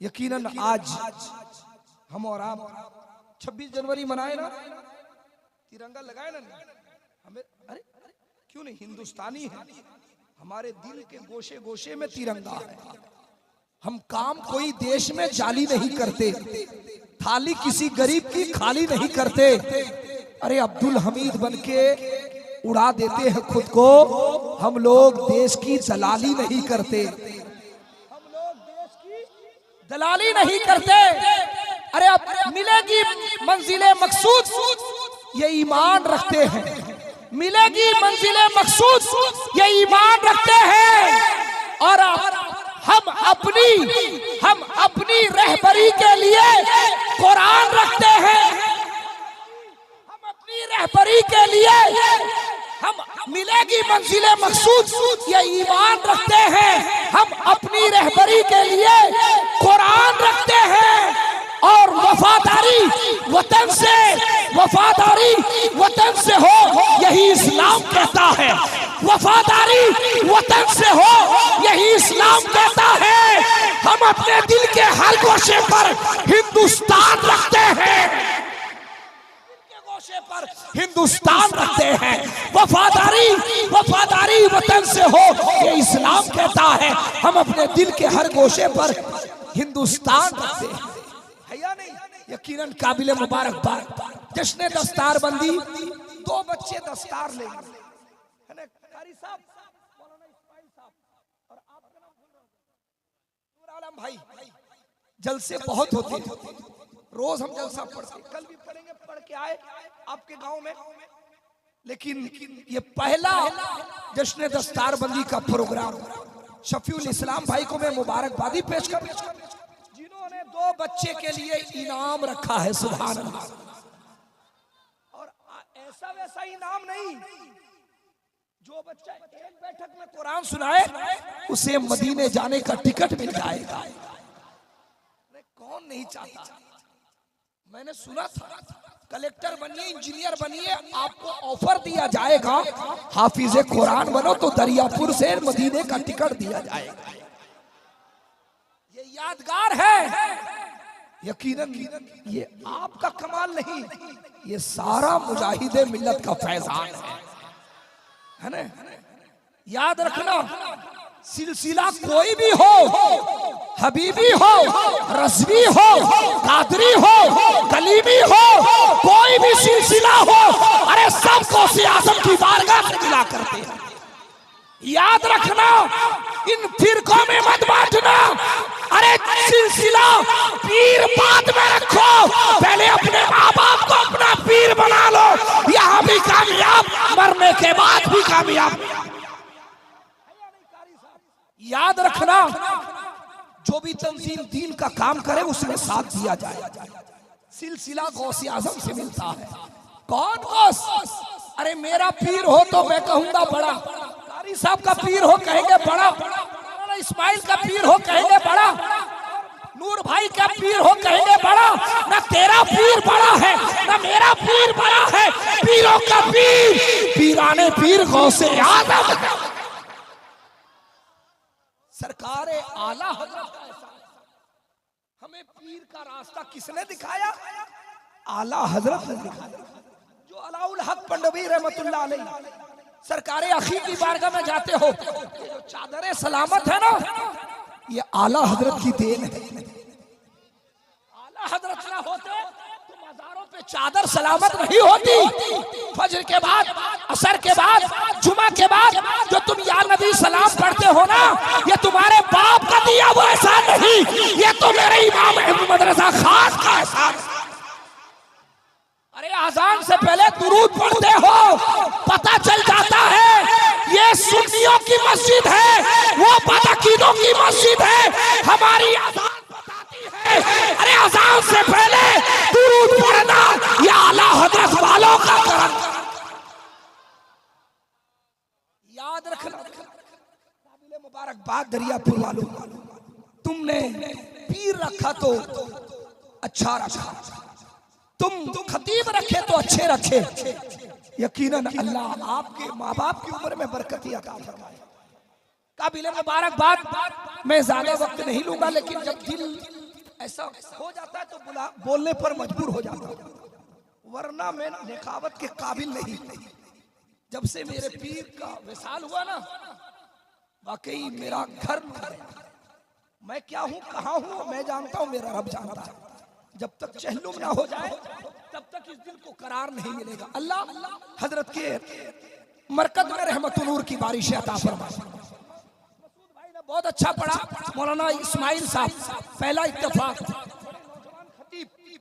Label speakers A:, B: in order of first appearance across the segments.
A: यकीनन आज हम और आप 26 जनवरी मनाए ना, तिरंगा लगाए ना, हमें अरे क्यों नहीं, हिंदुस्तानी है, हमारे दिल के गोशे गोशे में तिरंगा है। हम काम कोई देश में जाली नहीं करते, थाली किसी गरीब की खाली नहीं करते। अरे अब्दुल हमीद बनके उड़ा देते हैं खुद को, हम लोग देश की दलाली नहीं करते, हम लोग देश की दलाली नहीं करते। अरे अब मिलेगी मंजिले मकसूद, ये ईमान रखते हैं, मिलेगी मंजिले मकसूद, ये ईमान रखते हैं। और हम अपनी रहबरी के लिए कुरान रखते हैं, हम अपनी रहबरी के लिए हम मिलेगी मंजिले मकसूद, ये ईमान रखते हैं। हम अपनी रहबरी के लिए कुरान रखते हैं। और वफादारी वतन से हो, यही इस्लाम कहता है। वफादारी वतन से हो, यही इस्लाम कहता है। हम अपने दिल के हर गोशे पर हिंदुस्तान रखते हैं, पर हिंदुस्तान रखते हैं। वफादारी वतन से हो, ये इस्लाम कहता है। हम अपने दिल के हर गोशे पर हिंदुस्तान रखते हैं, है या नहीं? यकीनन काबिल मुबारकबाद जश्न दस्तार बंदी, 2 बच्चे दस्तार लेंगे, है ना? कारी साहब, मौलाना इस्माइल साहब, और आपका नाम भूल रहा हूं, नूर आलम भाई। जलसे बहुत होते हैं, रोज हम जलसा पढ़ते, कल भी पढ़ेंगे, पढ़ के आए आपके गांव में। लेकिन ये पहला जश्न दस्तार बंदी का प्रोग्राम, शफीउल इस्लाम भाई को मैं मुबारकबादी पेश कर, जिन्होंने 2 बच्चे के लिए इनाम रखा है। सुभान अल्लाह। और ऐसा वैसा इनाम नहीं, जो बच्चा एक बैठक में कुरान सुनाए उसे मदीने जाने का टिकट मिल जाएगा। कौन नहीं चाहता? मैंने सुना था, कलेक्टर बनिए, इंजीनियर बनिए, आपको ऑफर दिया जाएगा, हाफिज कुरान बनो तो दरियापुर से मदीने का टिकट दिया जाएगा। ये यादगार है। यकीनन ये आपका कमाल नहीं, ये सारा मुजाहिदे मिल्लत का फैजान है ना? याद रखना, सिलसिला कोई भी हो, हबीबी हो, रज़वी हो, कादरी हो, कलीमी हो, कोई भी सिलसिला हो, अरे सबको सियासत की बारगाह से मिला करते हैं। याद रखना, इन फिरकों में मत बांटना। अरे सिलसिला पीर बाद में रखो, पहले अपने माँ बाप को अपना पीर बना लो, यहाँ भी कामयाब, मरने के बाद भी कामयाब। याद रखना, जो भी तंजीम दीन का काम करे उसमें साथ दिया जाए। सिलसिला गौसे आजम से मिलता है। कौन गौस? अरे मेरा पीर हो तो मैं कहूंगा बड़ा, कारी साहब का पीर हो कहेंगे बड़ा, इस्माइल का पीर हो कहेंगे बड़ा, नूर भाई का पीर हो कहेंगे बड़ा। ना तेरा पीर बड़ा है, ना मेरा पीर बड़ा है, पीरों का पीर पीराने पीर गौसे आजम है। सरकार आला हजरत का एहसान, हमें पीर का रास्ता किसने दिखाया? आला हजरत ने दिखाया। जो अलाउल हक पंडवी रहमतुल्लाह अलैह सरकार अखी की बारगाह में जाते हो, जो चादर सलामत है ना, ये आला हजरत की देन है। आला हजरत ना होते तो मज़ारों पे चादर सलामत नहीं होती। फजर के बाद, असर के बाद, जुमा के बाद जो तुम या नबी सलाम पढ़ते हो ना, ये तुम्हारे बाप का दिया वो एहसान नहीं, ये तो मेरे इमाम अहमद रजा खास का एहसान। अरे आजान से पहले दुरूद पढ़ते हो, पता चल जाता है ये सुन्नियों की मस्जिद है, वो बदअकीदों की मस्जिद है। हमारी आजान बताती है, अरे आजान से पहले दुरूद पढ़ना ये आला हजरत वालों का करम। याद रखना, काबिल मुबारकबाद दरियापुर वालों, तुमने पीर रखा तो अच्छा रखा, तुम खतीब रखे तो अच्छे रखे। यकीनन अल्लाह आपके माँ बाप की उम्र में बरकत अता फरमाए। काबिल मुबारकबाद, मैं ज्यादा वक्त नहीं लूंगा, लेकिन जब दिल ऐसा हो जाता है तो बोलने पर मजबूर हो जाता हूं, वरना मैं नेकावत के काबिल नहीं। जब से मेरे पीर का विसाल हुआ ना, वाकई मेरा घर लुट गया। मैं क्या हूं, कहां हूं, मैं जानता हूं, मेरा रब जानता है। जब तक चहलुम ना हो जाए तब तक इस दिल को करार नहीं मिलेगा। अल्लाह हजरत के मरकज में रहमत नूर की बारिश अता फरमाए। भाई ने बहुत अच्छा पढ़ा, मौलाना इस्माइल साहब, पहला इत्तेफाक।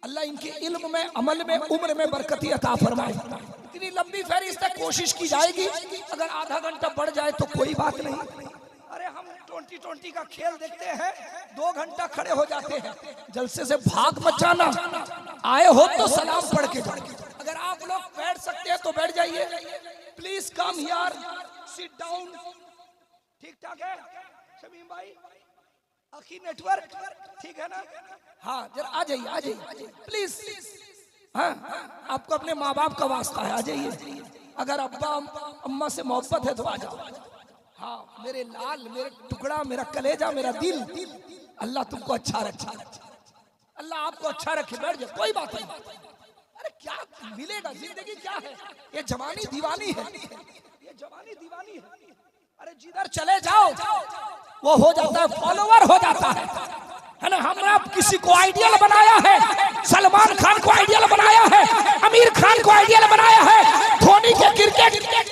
A: अल्लाह इनके इल्म में, अमल में, उम्र में बरकती अता फरमाए। इतनी लंबी फहरिस्त कोशिश की जाएगी, अगर आधा घंटा बढ़ जाए तो कोई बात नहीं। अरे हम 2020 का खेल देखते हैं, 2 घंटा खड़े हो जाते हैं। जलसे से भाग मचाना, आए हो तो सलाम पढ़ के जाओ। अगर आप लोग बैठ सकते हैं तो बैठ जाइए। Please come here, sit down. ठीक ठाक है शमीम भाई, आखिर नेटवर्क ठीक है ना? हाँ जरा आ जाइए, आ जाइए प्लीज। हाँ आपको अपने माँ बाप का वास्ता है, आ जाइए। अगर अब्बा अम्मा से मोहब्बत है तो आ जाओ। हाँ मेरे लाल, मेरे टुकड़ा, मेरा कलेजा, मेरा दिल, अल्लाह तुमको अच्छा रखे, अल्लाह आपको अच्छा रखे। बैठ जाओ, कोई बात नहीं। अरे क्या मिलेगा, जिंदगी क्या है, ये जवानी दीवानी है, ये जवानी दीवानी है। अरे जिधर चले जाओ वो हो जाता है, फॉलोवर हो जाता है ना? हमने अब किसी को आइडियल बनाया है, सलमान खान को आइडियल बनाया है, आमिर खान को आइडियल बनाया है, धोनी के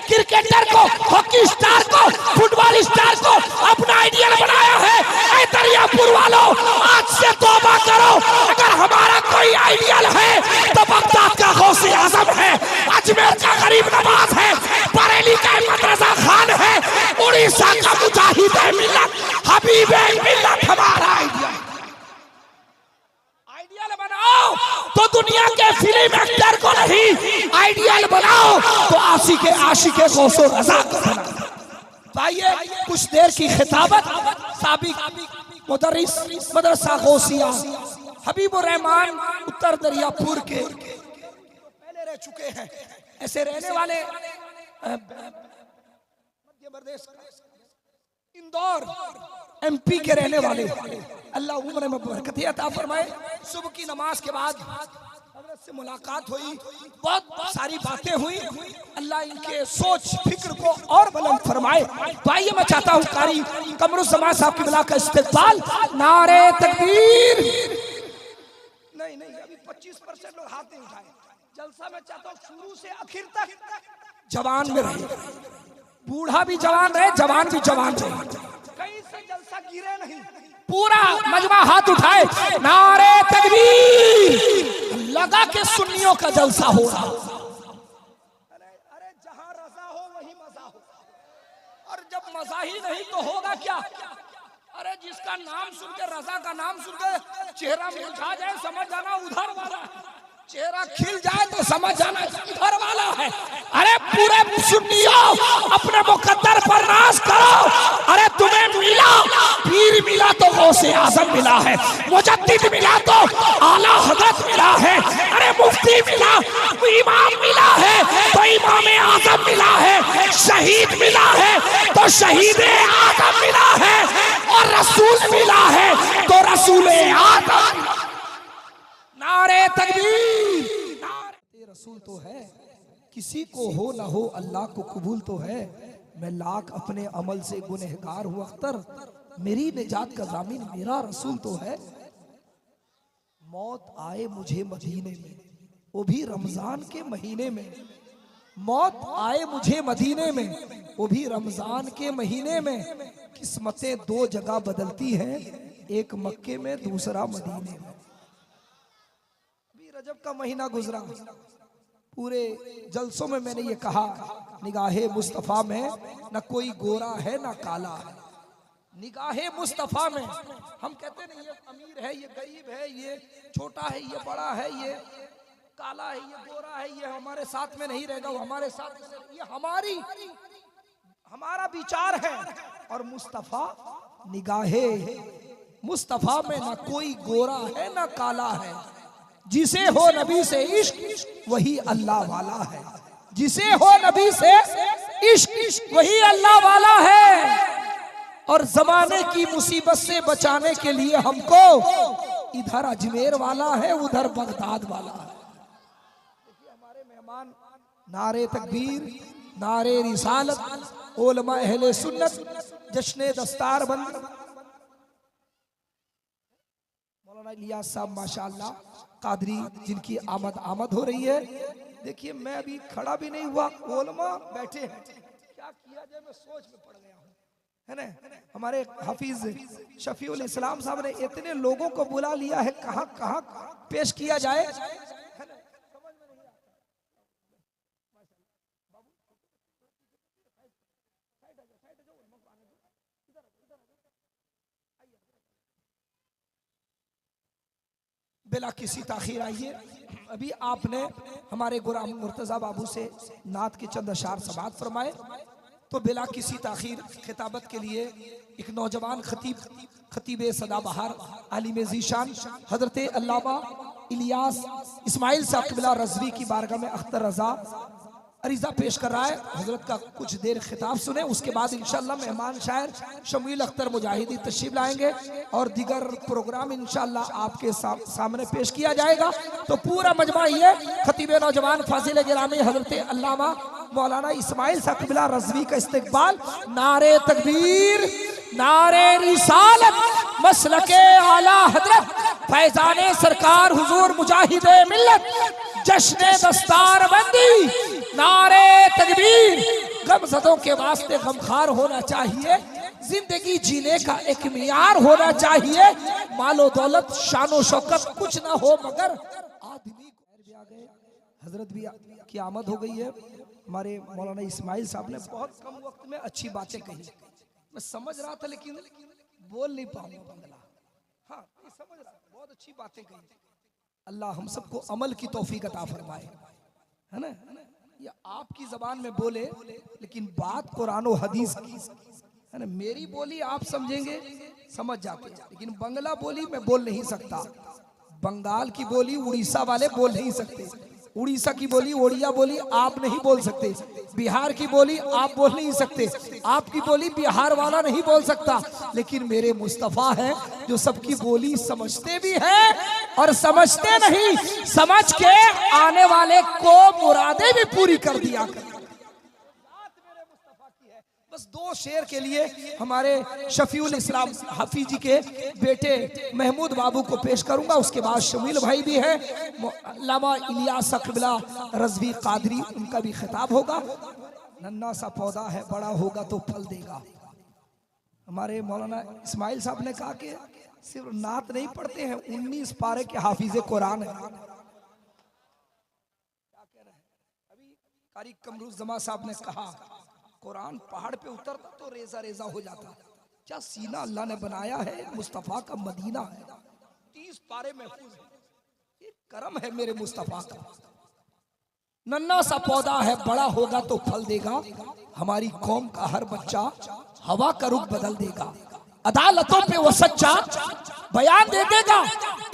A: क्रिकेटर को, हॉकी स्टार को, फुटबॉल स्टार को अपना आइडियल बनाया है। ऐ दरियापुर वालों, आज से तौबा करो। अगर हमारा कोई आइडियल है तो बगदाद का गौसे आजम है, अजमेर का गरीब नवाज है, बरेली का मदरसा खान है, उड़ीसा का मुजाहिद है मिल्लत, हबीब है मिल्लत हमारा आइडियल। आइडियल बनाओ तो दुनिया के फिल्म एक्टर को नहीं, आइडियल बनाओ तो आशिके गौसो रजा को बनाओ। तो आइए कुछ देर की खिताबत साबिक मुदर्रिस मदरसा गौसिया हबीबुर रहमान उत्तर दरियापुर के पहले रह चुके हैं। ऐसे रहने वाले मध्य प्रदेश, इंदौर एमपी के रहने वाले, अल्लाह उम्र में बरकत अता फरमाए। सुबह की नमाज के बाद हज़रत से मुलाकात हुई, बहुत सारी बातें हुई। अल्लाह इनके सोच फिक्र को और बुलंद फरमाए। तो आइए मैं चाहता हूँ कारी कमरुज़्ज़मान साहब की बिला का इस्तिक़बाल। नारे तकबीर। नहीं अभी 25% लोग हाथ नहीं उठाए। जलसा में चाहता हूँ शुरू से आखिर तक जवान में रहे, बूढ़ा भी जवान रहे, जवान भी जवान रहे, कहीं से जलसा गिरे नहीं। पूरा मजमा हाथ उठाए, नारे तकबीर। लगा के सुन्नियों का जलसा हो रहा। अरे जहां रजा हो वहीं मजा हो, और जब मजा ही नहीं तो होगा क्या? अरे जिसका नाम सुन के, रजा का नाम सुन के चेहरा मुरझा जाए, समझ जाना उधर वाला, चेहरा खिल जाए तो समझ जाना इधर वाला है। अरे पूरे सुन्नियों अपने मुकद्दर पर नाज करो। अरे तुम्हें मिला पीर, मिला तो गौसे आजम मिला है, मुजद्दिद मिला तो आला हज़रत मिला है, अरे मुफ्ती मिला, इमाम मिला है तो इमाम आजम मिला है, शहीद मिला है तो शहीद आजम मिला है, और रसूल मिला है तो रसूल आजम। नारे तकबीर। रसूल तो है, किसी को हो ना हो अल्लाह को कबूल तो है। मैं लाख अपने अमल से गुनहगार हूँ अख्तर, मेरी निजात का ज़ामिन मेरा रसूल तो है। मौत आए मुझे मदीने में, वो भी रमजान के महीने में। मौत आए मुझे मदीने में, वो भी रमजान के महीने में। किस्मतें 2 जगह बदलती हैं, एक मक्के में दूसरा मदीने में। रजब का महीना गुजरा, पूरे जलसों में मैंने ये कहा, निगाहे मुस्तफ़ा में न कोई गोरा है न काला है। निगाहे मुस्तफ़ा में हम कहते नहीं ये अमीर है, ये गरीब है, ये छोटा है, ये बड़ा है, ये काला है, ये गोरा है, ये हमारे साथ में नहीं रहेगा, वो हमारे साथ, ये हमारा विचार है। और मुस्तफ़ा निगाहे मुस्तफ़ा में न कोई गोरा है न काला है। जिसे हो नबी से इश्क वही अल्लाह वाला है, जिसे हो नबी से इश्क वही अल्लाह वाला है। और जमाने की मुसीबत से बचाने के लिए हमको इधर अजमेर वाला है, उधर बगदाद वाला है। देखिए हमारे मेहमान नारे तकबीर, नारे रिसालत, उलमा अहले सुन्नत, जश्न दस्तार बंद मौलाना इलियास साहब माशाअल्लाह कादरी, जिनकी आमद हो रही है। देखिए मैं अभी खड़ा भी नहीं हुआ, उलमा बैठे हैं, क्या किया जाए मैं सोच में पड़ गया हूँ, है ना। हमारे हाफिज शफीउल इस्लाम साहब ने इतने लोगों को बुला लिया है, कहाँ कहाँ पेश किया जाए, है ना, समझ में नहीं आता। बिला किसी ताखीर आइए। अभी आपने हमारे गुलाम मुर्तजा बाबू से नात के चंद अशार समाअत फरमाए, तो बिला किसी ताखीर खिताबत के लिए एक नौजवान खतीब सदाबहार आलिम ज़ीशान हजरत अल्लामा इलियास इस्माइल साहब क़िबला रज़वी की बारगाह में अख्तर रज़ा अरीज़ा पेश कर रहा है। हजरत का कुछ देर खिताब सुने, उसके बाद इंशाअल्लाह मेहमान शायर शमील अख्तर मुजाहिदी तशरीफ लाएंगे और दीगर प्रोग्राम इंशाअल्लाह आपके सामने पेश किया जाएगा। तो पूरा मजमा ये खतीब नौजवान फाजिल गिरामी हजरत अल्लामा मौलाना इस्माइल साहब क़िबला रज़वी का इस्तकबाल, नारे तकबीर, नारे रिसालत, मसलके आला हजरत फैजाने सरकार हुजूर मुजाहिदे मिल्लत, जश्न दस्तार बंदी, नारे तकबीर। गमज़दों के वास्ते गमखार होना चाहिए, जिंदगी जीने का एक मियार होना चाहिए, मालो दौलत शानो शौकत कुछ ना हो मगर आदमी भी आ गए, हजरत भी की आमद हो गई है। हमारे मौलाना इस्माइल साहब ने बहुत कम वक्त में अच्छी बातें कही, मैं समझ रहा था लेकिन बोल नहीं पाऊंगा बंगला। हाँ समझ रहा, बहुत अच्छी बातें कही। अल्लाह हम सबको अमल की तौफीक अता फरमाए, है ना। ये आपकी जबान में बोले लेकिन बात कुरान और हदीस की, है ना। मेरी बोली आप समझेंगे, समझ जाते हैं, लेकिन बंगला बोली मैं बोल नहीं सकता, बंगाल की बोली उड़ीसा वाले बोल नहीं सकते, उड़ीसा की बोली ओडिया बोली आप नहीं बोल सकते, बिहार की बोली आप बोल नहीं सकते, आपकी बोली बिहार वाला नहीं बोल सकता, लेकिन मेरे मुस्तफ़ा हैं जो सबकी बोली समझते भी हैं और समझते नहीं, समझ के आने वाले को मुरादें भी पूरी कर दिया कर। बस दो शेर के लिए हमारे शफीउल इस्लाम हाफिजी के बेटे महमूद बाबू को पेश करूंगा, उसके बाद शमील भाई भी है, अल्लामा इलियास क़िबला रज़वी कादरी, उनका भी खिताब होगा। नन्हा सा पौधा है बड़ा होगा तो फल देगा। हमारे मौलाना इस्माइल साहब ने कहा कि सिर्फ नात नहीं पढ़ते हैं, 19 पारे के हाफिज़े कुरान है। क्या कह रहे हैं? अभी कारी कमरुज़्ज़मा साहब ने कहा कुरान पहाड़ पे उतरता तो रेजा रेजा हो जाता, क्या सीना अल्लाह ने बनाया है, मुस्तफ़ा का मदीना है, 30 पारे महफूज है, ये करम है मेरे मुस्तफ़ा का। नन्हा सा पौधा है बड़ा होगा तो फल देगा, हमारी कौम का हर बच्चा हवा का रुख बदल देगा, अदालतों पे वो सच्चा बयान दे देगा,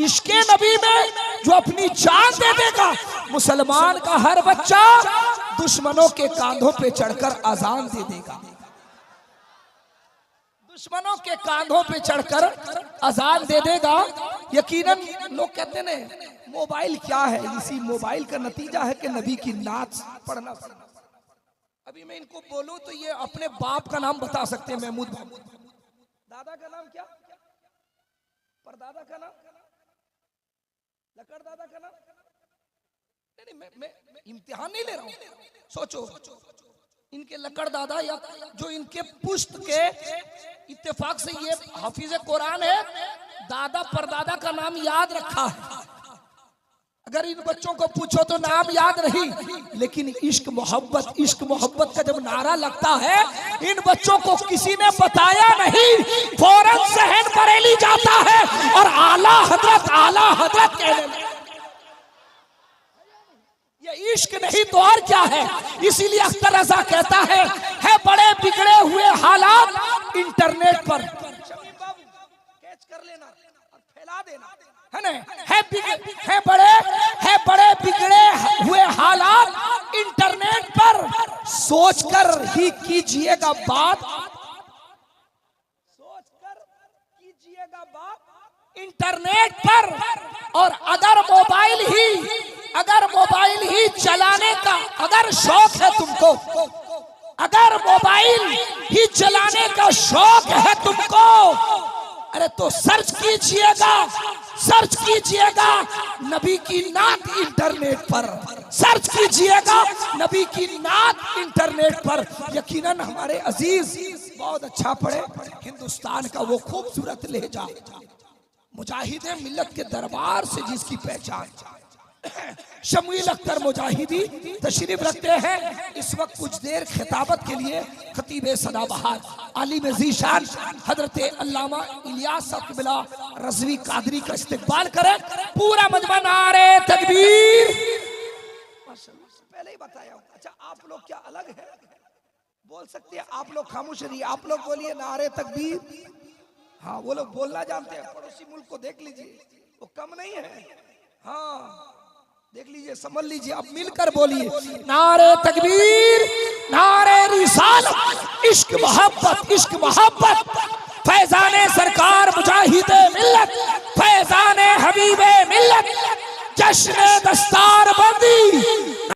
A: इश्के नबी में जो अपनी जान दे देगा, मुसलमान का हर बच्चा दुश्मनों के कांधों पे चढ़कर अजान दे देगा, दुश्मनों के कांधों पे चढ़कर अजान दे देगा। यकीनन लोग कहते हैं मोबाइल क्या है, इसी मोबाइल का नतीजा है कि नबी की नात पढ़ना। अभी मैं इनको बोलूं तो ये अपने बाप का नाम बता सकते हैं, महमूद बाबू। दादा का नाम क्या, परदादा का नाम, लकड़ दादा का नाम, नहीं मैं इम्तिहान नहीं ले रहा हूं, सोचो इनके लकड़ दादा या जो इनके पुश्त के इत्तेफाक से ये हाफिज़े कुरान है, दादा परदादा का नाम याद रखा है। अगर इन बच्चों को पूछो तो नाम याद नहीं, लेकिन इश्क मोहब्बत का जब नारा लगता है, इन बच्चों को किसी ने बताया नहीं, फौरन सहन बरेली जाता है और आला हजरत कहने। ये इश्क नहीं तो और क्या है। इसीलिए अख्तर रज़ा कहता है बड़े बिगड़े हुए हालात इंटरनेट पर, कैच कर लेना और फैला देना, है ना। है बड़े बिगड़े हुए हालात इंटरनेट पर, सोचकर ही कीजिएगा बात, इंटरनेट पर, और अगर मोबाइल ही चलाने का अगर शौक है तुमको, अगर मोबाइल ही चलाने का शौक है तुमको, अरे तो सर्च कीजिएगा नबी की नात इंटरनेट पर, सर्च कीजिएगा नबी की नात इंटरनेट पर। यकीनन हमारे अजीज बहुत अच्छा पढ़े, हिंदुस्तान का वो खूबसूरत लहजा, मुजाहिदे मिल्लत के दरबार से जिसकी पहचान, शमील अख्तर मुजाहिदी तशरीफ रखते हैं। इस वक्त कुछ देर खिताबत के लिए खतीब सदाबहार आलिम ज़ीशान हजरत अल्लामा इलियास क़िबला रज़वी कादरी का इस्तकबाल करें। पूरा मजमा नारे तकबीर। पहले ही बताया। अच्छा, आप लोग क्या अलग है? बोल सकते हैं? आप लोग खामोश रहिए, आप लोग बोलिए नारे तकबीर। हाँ, वो लोग बोलना जानते हैं। पड़ोसी मुल्क को देख लीजिए, वो कम नहीं है। हाँ, देख लीजिए, समझ लीजिए। अब मिलकर बोलिए नारे तकबीर, नारे रिसालत, इश्क मोहब्बत, फैजाने सरकार मुजाहिदे मिल्लत, फैजाने हबीबे मिल्लत, जश्न दस्तार बंदी।